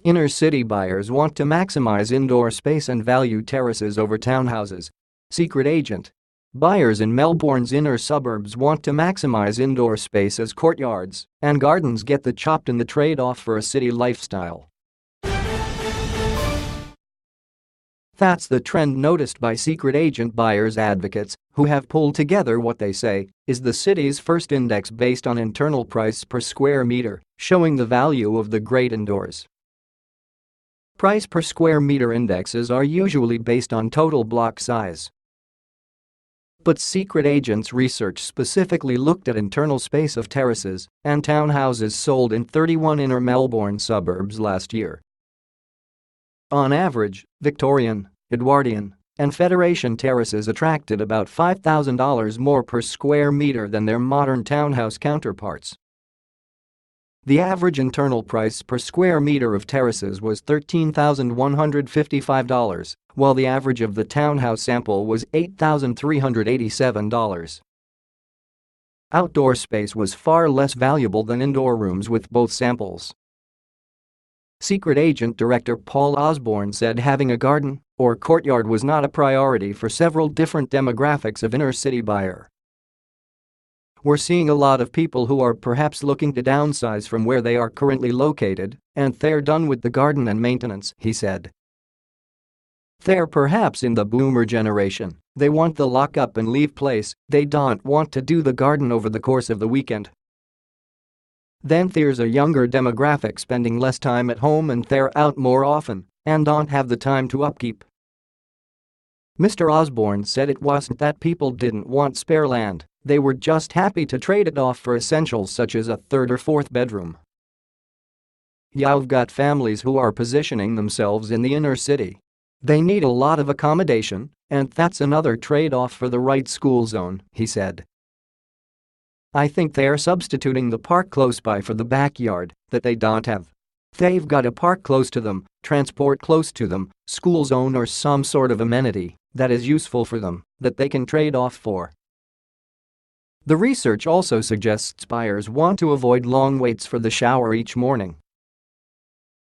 Inner-city buyers want to maximize indoor space and value terraces over townhouses. Secret agent. Buyers in Melbourne's inner suburbs want to maximize indoor space as courtyards and gardens get the chopped in the trade-off for a city lifestyle. That's the trend noticed by secret agent buyers advocates, who have pulled together what they say is the city's first index based on internal price per square meter, showing the value of the great indoors. Price per square meter indexes are usually based on total block size. But secret agents' research specifically looked at internal space of terraces and townhouses sold in 31 inner Melbourne suburbs last year. On average, Victorian, Edwardian, and Federation terraces attracted about $5,000 more per square meter than their modern townhouse counterparts. The average internal price per square meter of terraces was $13,155, while the average of the townhouse sample was $8,387. Outdoor space was far less valuable than indoor rooms with both samples. Secret agent director Paul Osborne said having a garden or courtyard was not a priority for several different demographics of inner-city buyer. "We're seeing a lot of people who are perhaps looking to downsize from where they are currently located, and they're done with the garden and maintenance," he said. "They're perhaps in the boomer generation, they want the lock up and leave place, they don't want to do the garden over the course of the weekend. Then there's a younger demographic spending less time at home and they're out more often and don't have the time to upkeep." Mr. Osborne said it wasn't that people didn't want spare land, they were just happy to trade it off for essentials such as a third or fourth bedroom. "You've got families who are positioning themselves in the inner city. They need a lot of accommodation, and that's another trade-off for the right school zone," he said. "I think they're substituting the park close by for the backyard that they don't have. They've got a park close to them, transport close to them, school zone or some sort of amenity that is useful for them that they can trade off for." The research also suggests buyers want to avoid long waits for the shower each morning.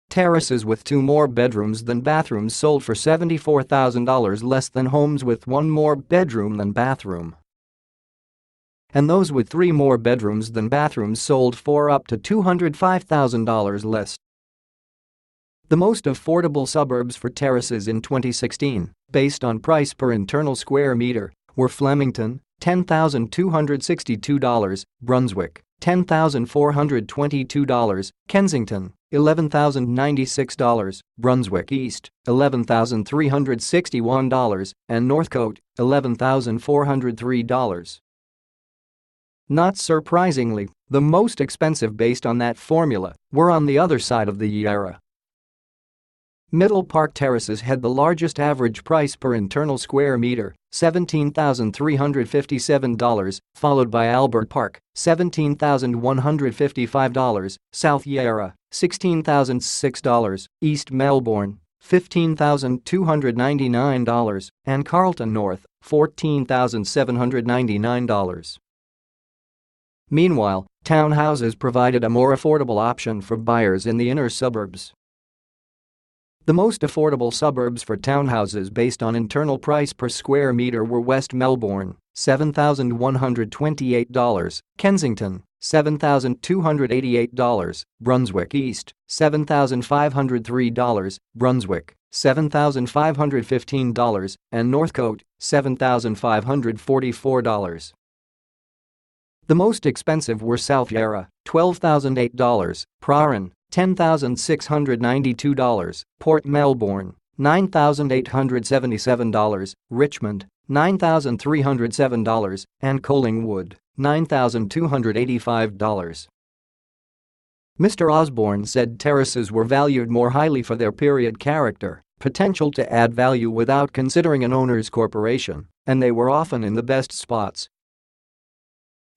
Terraces with 2 more bedrooms than bathrooms sold for $74,000 less than homes with 1 more bedroom than bathroom. And those with 3 more bedrooms than bathrooms sold for up to $205,000 less. The most affordable suburbs for terraces in 2016, based on price per internal square meter, were Flemington, $10,262, Brunswick, $10,422, Kensington, $11,096, Brunswick East, $11,361, and Northcote, $11,403. Not surprisingly, the most expensive based on that formula were on the other side of the Yarra. Middle Park terraces had the largest average price per internal square meter, $17,357, followed by Albert Park, $17,155, South Yarra, $16,006, East Melbourne, $15,299, and Carlton North, $14,799. Meanwhile, townhouses provided a more affordable option for buyers in the inner suburbs. The most affordable suburbs for townhouses based on internal price per square meter were West Melbourne, $7,128, Kensington, $7,288, Brunswick East, $7,503, Brunswick, $7,515, and Northcote, $7,544. The most expensive were South Yarra, $12,008, Prahran, $10,692, Port Melbourne, $9,877, Richmond, $9,307, and Collingwood, $9,285. Mr. Osborne said terraces were valued more highly for their period character, potential to add value without considering an owner's corporation, and they were often in the best spots.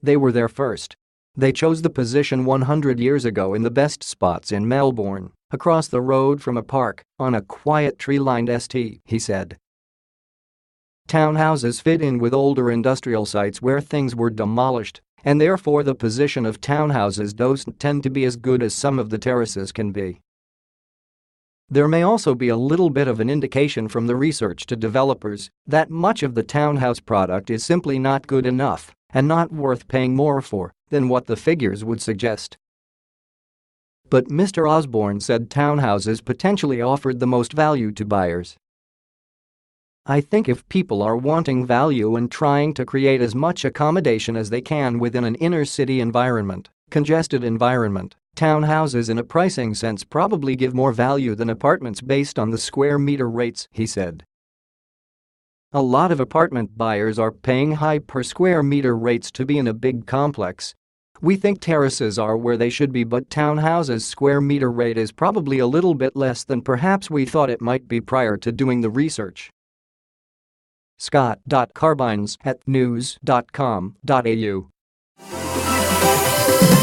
They were there first. They chose the position 100 years ago in the best spots in Melbourne, across the road from a park, on a quiet tree-lined ST, he said. Townhouses fit in with older industrial sites where things were demolished, and therefore the position of townhouses doesn't tend to be as good as some of the terraces can be. There may also be a little bit of an indication from the research to developers that much of the townhouse product is simply not good enough and not worth paying more for than what the figures would suggest. But Mr. Osborne said townhouses potentially offered the most value to buyers. "I think if people are wanting value and trying to create as much accommodation as they can within an inner-city environment, congested environment, townhouses in a pricing sense probably give more value than apartments based on the square meter rates," he said. "A lot of apartment buyers are paying high per square meter rates to be in a big complex. We think terraces are where they should be, but townhouses' square meter rate is probably a little bit less than perhaps we thought it might be prior to doing the research." Scott.Carbines@news.com.au